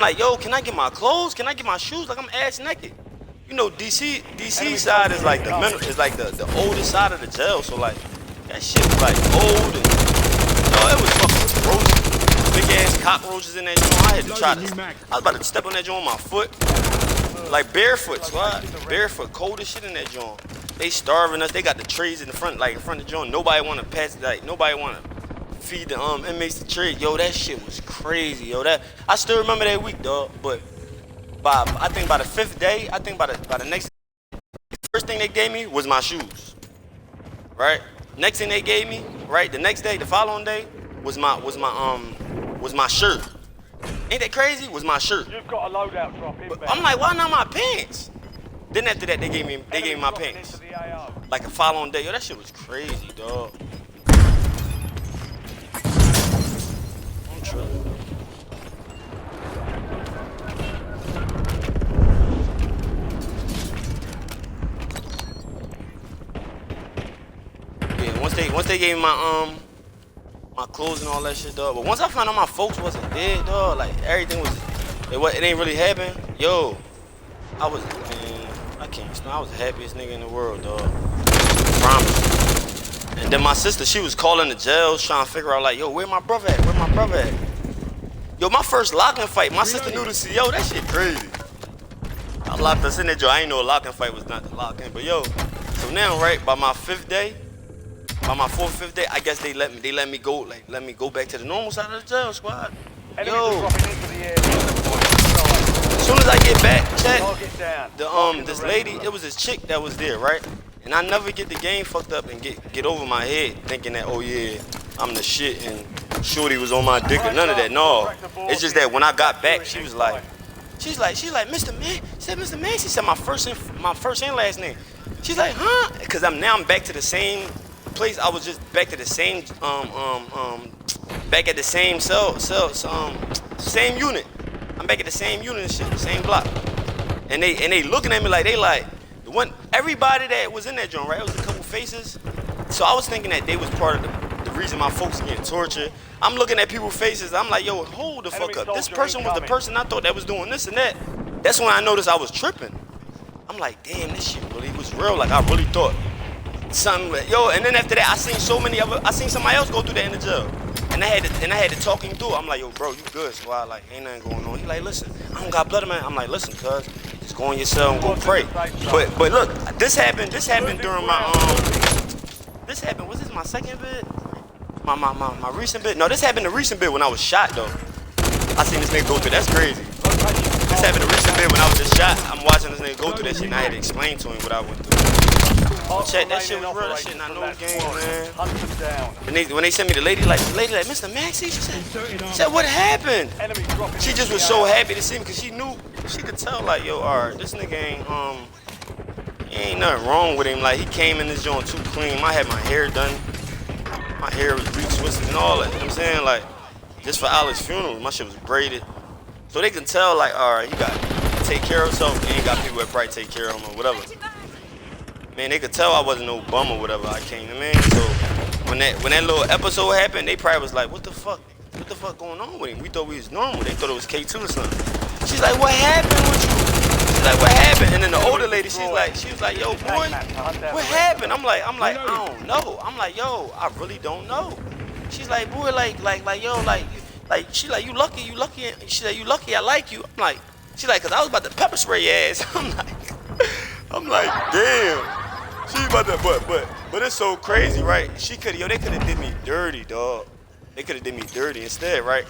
like, yo, can I get my clothes? Can I get my shoes? Like, I'm ass naked. You know, DC side is like the oldest side of the jail. So like, that shit was like old and it was fucking roaches, big ass cockroaches in that joint. I had to try this. I was about to step on that joint with my foot, like barefoot, squad. Barefoot, cold as shit in that joint. They starving us. They got the trays in the front, like in front of the joint. Nobody want to pass, like nobody want to feed the inmates the tray. Yo, that shit was crazy. Yo, that I still remember that week, dog. But I think by the 5th day, I think by the next, first thing they gave me was my shoes. Right. Next thing they gave me, right, the next day, the following day, was my shirt. Ain't that crazy? Was my shirt. You've got a loadout drop in. I'm like, why not my pants? Then after that, they gave me my pants. Like the following day, yo, that shit was crazy, dog. I'm tripping. Once they gave me my clothes and all that shit, dog. But once I found out my folks wasn't dead, dog, like everything it ain't really happened. Yo, I was, man, I can't stand. I was the happiest nigga in the world, dog. I promise. And then my sister, she was calling the jails trying to figure out like, yo, where my brother at? Where my brother at? Yo, my first locking fight, my sister knew the CEO. That shit crazy. I locked us in that joint. I ain't know a locking fight was not to lock in, but yo. So now, right, by my 5th day. By my 4th, 5th day, I guess they let me go, like let me go back to the normal side of the jail, squad. Yo, as soon as I get back, check this lady, it was this chick that was there, right? And I never get the game fucked up and get over my head thinking that, oh yeah, I'm the shit and Shorty was on my dick or none of that. No, it's just that when I got back, she's like, Mr. Man, she said, Mr. Man, she said my first and last name. She's like, huh? Cause I'm back to the same place. I was just back to the same back at the same same unit. I'm back at the same unit and shit, the same block. And they looking at me like everybody that was in that joint, right? It was a couple faces. So I was thinking that they was part of the reason my folks getting tortured. I'm looking at people's faces. I'm like, yo, hold the fuck up. This person was the person I thought that was doing this and that. That's when I noticed I was tripping. I'm like, damn, this shit really was real. Like I really thought. Something, yo, and then after that, I seen somebody else go through that in the jail, and I had to talk him through. I'm like, yo, bro, you good? So I like, ain't nothing going on. He like, listen, I don't got blood in my hand. I'm like, listen, cuz, just go in your cell and go pray. But look, this happened during my this happened. Was this my second bid? My recent bid? No, this happened the recent bid when I was shot though. I seen this nigga go through. That's crazy. This happened the recent bid when I was just shot. I'm watching this nigga go through that shit, and I had to explain to him what I went through. Check, that shit was real, that shit not no game, man. When they sent me the lady like, Mr. Maxie, she said, what happened? She just was so happy to see me, because she could tell, like, yo, alright, this nigga ain't nothing wrong with him. Like, he came in this joint too clean. I had my hair done. My hair was retwisted and all that, you know what I'm saying? Like, just for Alex's funeral, my shit was braided. So they can tell, like, alright, you got to take care of yourself, and you got people that probably take care of him or whatever. Man, they could tell I wasn't no bum or whatever. I came to, man. So when that little episode happened, they probably was like, what the fuck going on with him? We thought we was normal. They thought it was K2 or something. She's like, what happened with you? She's like, what happened? And then the older lady, she was like, yo, boy, what happened? I'm like, I don't know. I'm like, yo, I really don't know. She's like, boy, yo, she like, you lucky. She like, you lucky, I like you. I'm like, she like, cause I was about to pepper spray your ass. I'm like, damn. She about to, but it's so crazy, right? They could have did me dirty, dog. They could have did me dirty instead, right?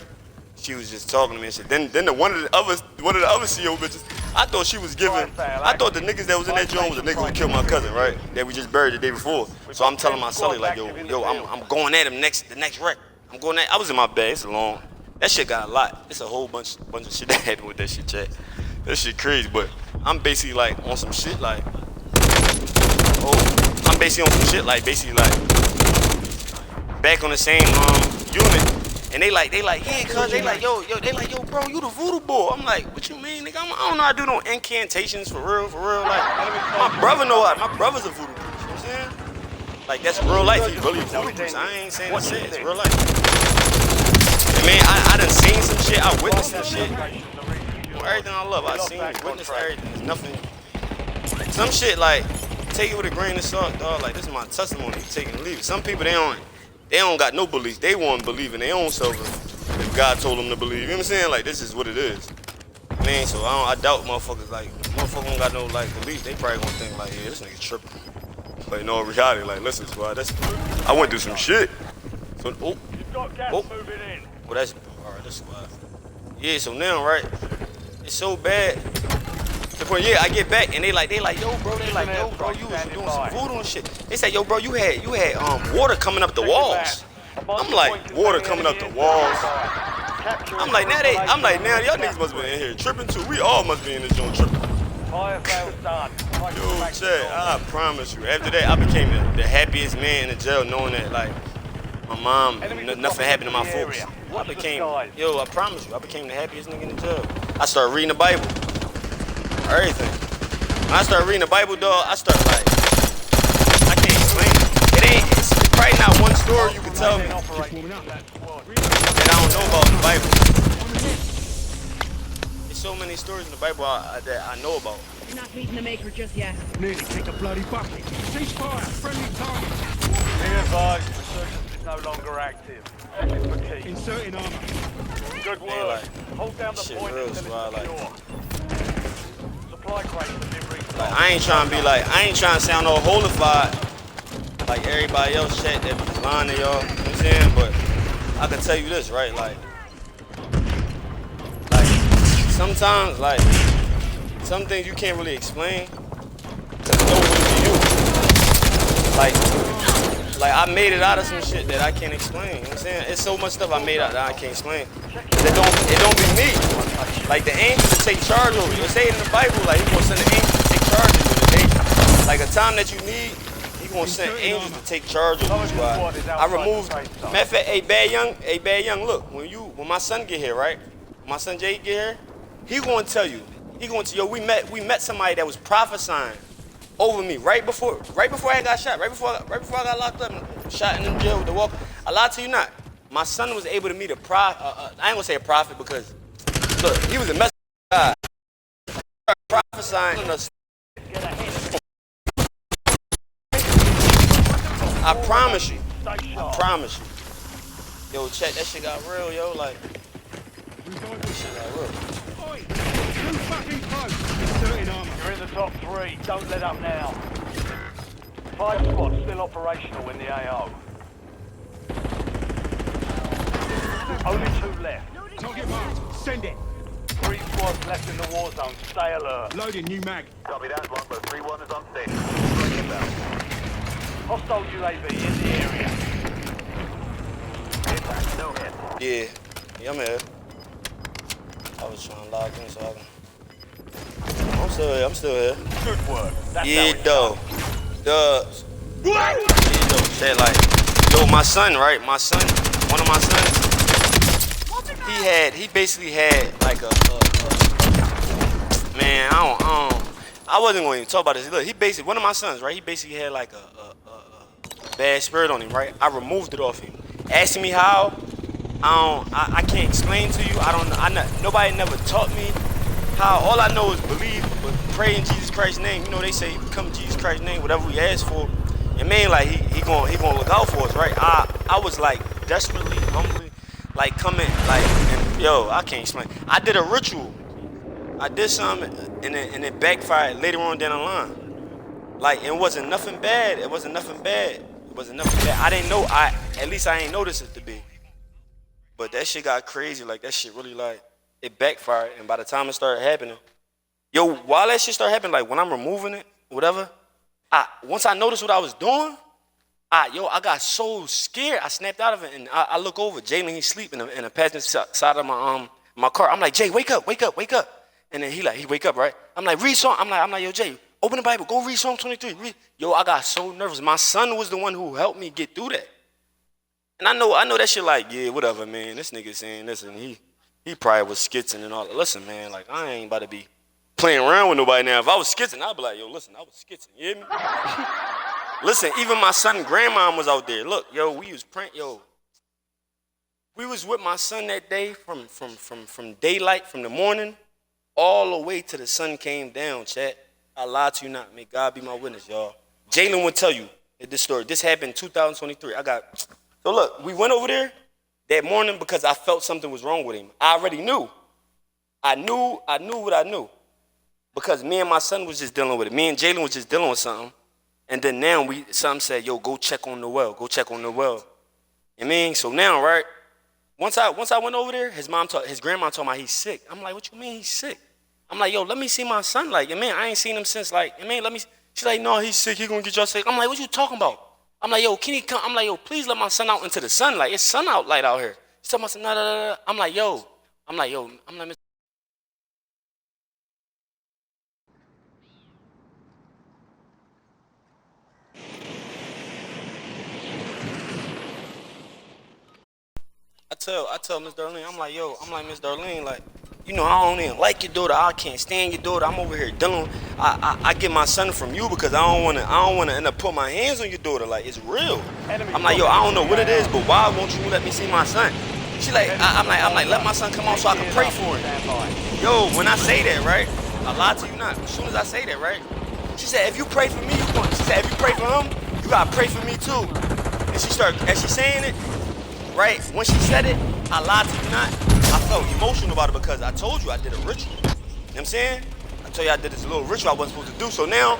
She was just talking to me and shit. Then one of the other CEO bitches, I thought she was giving. I thought the niggas that was in that joint was the nigga who killed my cousin, right? That we just buried the day before. So I'm telling my Sully like, yo, I'm going at him the next wreck. I was in my bed. It's long. That shit got a lot. It's a whole bunch of shit that happened with that shit, chat. That shit crazy, but I'm basically like on some shit like. I'm basically on some shit like back on the same unit, and they like yeah, cuz they like yo bro, you the voodoo boy. I'm like, what you mean, nigga? I don't know how to do no incantations for real like my brother know how. My brother's a voodoo priest, you know what I'm saying? Like that's real life. He really a voodoo priest. I ain't saying it's real life. And man, I done seen some shit. I witnessed some shit. everything I love. I seen it, witnessed everything. There's nothing. Some shit like take it with a grain of salt, dog. Like this is my testimony. Take it and leave it. Some people they don't got no belief. They won't believe in their own self if God told them to believe. You know what I'm saying? Like this is what it is. Man, so I doubt motherfuckers like motherfuckers don't got no like belief. They probably gonna think like, yeah, this nigga tripping. But in all reality, like listen, squad, I went through some shit. So oh, moving in. well that's alright, that's squad. Yeah, so now right, it's so bad. The point, yeah, I get back and they like, yo, bro, you was doing some voodoo and shit. They say, yo, bro, you had water coming up the walls. I'm like, water coming up the walls. I'm like, now y'all niggas must be in here tripping too. We all must be in this joint tripping. Yo, Chad, I promise you. After that, I became the happiest man in the jail, knowing that like my mom, nothing happened to my folks. I promise you, I became the happiest nigga in the jail. I started reading the Bible. Everything. When I start reading the Bible, dog, I start like, I can't explain it. It's probably not one story you can tell me that I don't know about in the Bible. There's so many stories in the Bible that I know about. You're not meeting the maker just yet. Nearly kick a bloody bucket. Ceasefire, friendly target. Be advised, resurgence is no longer active. Inserting armor. Good work. Like, hold down the point until it's secure. Supply crates have been restocked. Like, I ain't trying to sound all holified like everybody else chat that be lying to y'all, you know what I'm saying? But I can tell you this, right? Like sometimes, like, some things you can't really explain because it's over to you. Like I made it out of some shit that I can't explain, you know what I'm saying? It's so much stuff I made out that I can't explain. It don't be me. Like the angels to take charge over you. It say it in the Bible, like he's gonna send the angels to take charge of you. Like a time that you need, he's gonna send angels to take charge of you, squad. I removed, matter of fact, hey bad young, look, when my son get here, right? When my son Jay get here, he gonna tell you, yo, we met somebody that was prophesying over me right before I got shot, right before I got locked up and shot in the jail with the walk. I lied to you not. My son was able to meet a prophet. I ain't gonna say a prophet because look, he was a message of God. Prophesying us. I promise you. Yo, check, that shit got real, yo. Like, that shit got real. Too fucking close. Inserting armor. You're in the top 3. Don't let up now. 5 squads still operational in the AO. Only 2 left. Target marked. Send it. 3 squads left in the war zone. Stay alert. Loading new mag. Copy that. Longbow 3-1 is on station. Hostile UAV in the area. Impact, no hit. Yeah, I'm here. I was trying to log in so I can. I'm still here. Good work. That's Yeah, though. Said like, yo, my son, right? My son, one of my sons, he basically had like man, I wasn't going to talk about this. Look, one of my sons, right? He basically had like a bad spirit on him, right? I removed it off him. Asking me how, I can't explain to you. Nobody never taught me how. All I know is believe, but pray in Jesus Christ's name. You know, they say come in Jesus Christ's name, whatever we ask for. And man, like he gonna look out for us, right? I was like desperately, humbly, like coming, like, and, yo, I can't explain. I did a ritual. I did something, and it backfired later on down the line. Like, it wasn't nothing bad. I didn't know. At least I ain't noticed it to be. But that shit got crazy. Like, that shit really, like, it backfired. And by the time it started happening, yo, while that shit started happening, like when I'm removing it, whatever, once I noticed what I was doing, I got so scared. I snapped out of it, and I look over. Jalen, he's sleeping in the passenger side of my car. I'm like, Jay, wake up. And then he wake up, right? I'm like, read Psalm. I'm like, yo, Jay, open the Bible. Go read Psalm 23. Yo, I got so nervous. My son was the one who helped me get through that. And I know that shit like, yeah, whatever, man. This nigga saying this, and he probably was skitzing and all that. Listen, man, like, I ain't about to be playing around with nobody now. If I was skitzing, I'd be like, yo, listen, I was skitzing. You hear me? Listen, even my son grandma was out there. Look, yo, we was praying, yo. We was with my son that day from daylight, from the morning all the way till the sun came down, chat. I lied to you not. May God be my witness, y'all. Jalen will tell you this story. This happened in 2023. So look, we went over there that morning because I felt something was wrong with him. I already knew. I knew what I knew. Because me and my son was just dealing with it. Me and Jalen was just dealing with something. And then now something said, yo, go check on the well. Go check on the well. You mean? So now, right? Once I went over there, his grandma told me he's sick. I'm like, what you mean he's sick? I'm like, yo, let me see my son. Like, man, I ain't seen him since, like, man, let me. She's like, no, he's sick. He gonna get y'all sick. I'm like, what you talking about? I'm like, yo, can he come? I'm like, yo, please let my son out into the sun. Like, it's sun out light out here. She's talking about, no. I'm like, yo. I'm like, I tell Miss Darlene, I'm like, Miss Darlene, like, you know, I don't even like your daughter. I can't stand your daughter. I'm over here dealing. I get my son from you because I don't wanna end up putting my hands on your daughter. Like, it's real. I'm like, yo, I don't know what it is, but why won't you let me see my son? She like, I'm like, let my son come on so I can pray for him. Yo, when I say that, right? I lie to you not. As soon as I say that, right? She said, if you pray for me, she said, if you pray for him, you gotta pray for me too. And as she's saying it, right? When she said it, I lied to you not. I felt emotional about it because I told you I did a ritual. You know what I'm saying? I told you I did this little ritual I wasn't supposed to do. So now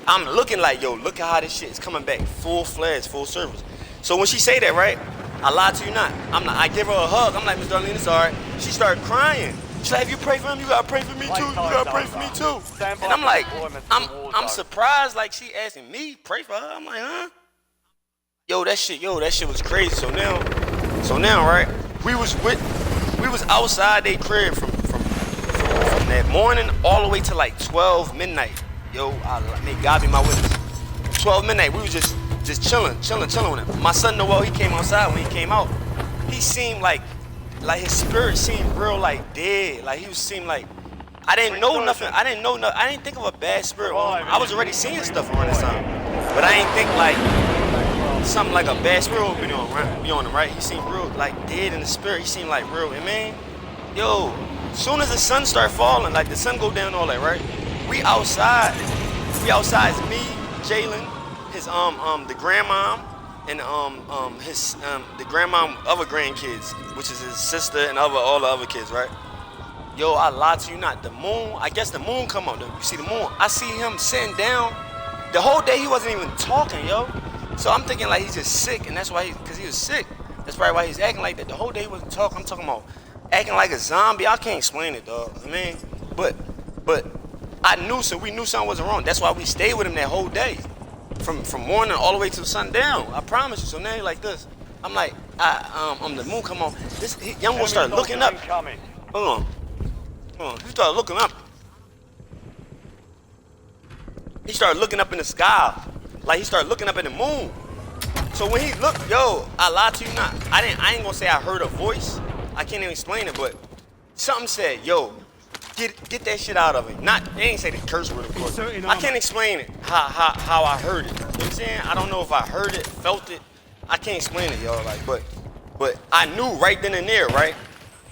I'm looking like, yo, look at how this shit is coming back. Full-fledged, full service. So when she say that, right? I lied to you not. I give her a hug. I'm like, Miss Darlene, it's all right. She started crying. She's like, if you pray for him, you gotta pray for me too. You gotta pray for me too. And I'm like, I'm surprised, like she asking me, pray for her. I'm like, huh? Yo, that shit was crazy. So now, right? We was outside they crib from that morning all the way to like 12 midnight. Yo, may God be my witness. 12 midnight, we was just chilling with him. My son Noel, he came outside. When he came out, he seemed like his spirit seemed real like dead. Like he seemed like I didn't know nothing. I didn't think of a bad spirit on him. I was already seeing stuff around this time, but I didn't think like something like a bad spirit would be on him, right? He seemed real like dead in the spirit. He seemed like real. I mean, yo, as soon as the sun start falling, like the sun go down, all that, right? We outside. It's me, Jalen, his the grandmom, and the grandmom other grandkids, which is his sister and all the other kids, right? Yo, I lied to you not. The moon, I guess the moon come up. You see the moon? I see him sitting down. The whole day he wasn't even talking, yo. So I'm thinking like he's just sick, and that's why because he was sick. That's probably why he's acting like that. The whole day he wasn't talking. I'm talking about acting like a zombie. I can't explain it, dog. I mean, but we knew something wasn't wrong. That's why we stayed with him that whole day, from morning all the way to sundown. I promise you. So now he like this. I'm like, the moon come on. This young boy started looking up. Hold on. He started looking up. He started looking up in the sky. Like he started looking up at the moon. So when he looked, yo, I lied to you not. I ain't gonna say I heard a voice. I can't even explain it, but something said, yo, get that shit out of him. They ain't say the curse word, of course. I can't explain it, how I heard it. You know what I'm saying? I don't know if I heard it, felt it. I can't explain it, y'all. Like, but I knew right then and there, right?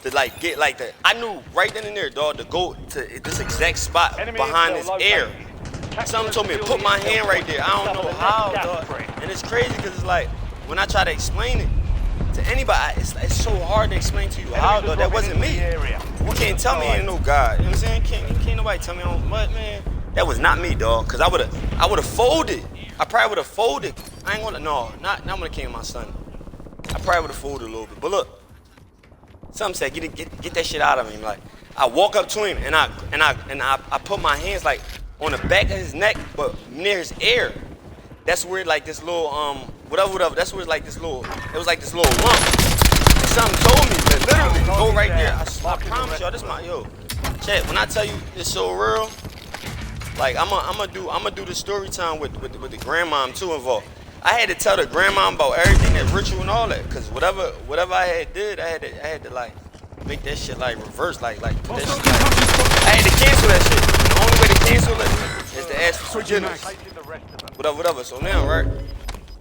To like get like that. I knew right then and there, dog, to go to this exact spot behind this air. Someone told me to put my hand right there. I don't know how, dog. And it's crazy because it's like, when I try to explain it to anybody, it's so hard to explain to you how, dog. That wasn't me. You can't tell me ain't no God. You know what I'm saying? Can't nobody tell me on what, man. That was not me, dog. Because I would have folded. I probably would have folded. I ain't gonna, no, not when it came to my son. I probably would have folded a little bit. But look, something said, get that shit out of him. Like, I walk up to him and I put my hands like on the back of his neck, but near his ear. That's where like this little whatever. That's where it's like this little. It was like this little lump. And something told me that literally go right there. I promise y'all, this my yo. Chat. When I tell you it's so real, like I'ma do the story time with the grandmom too involved. I had to tell the grandmom about everything, that ritual and all that, cause whatever I had did, I had to like make that shit like reverse, like put that shit, like, I had to cancel that shit. The only way to cancel it is to ask for forgiveness. Whatever. So now, right?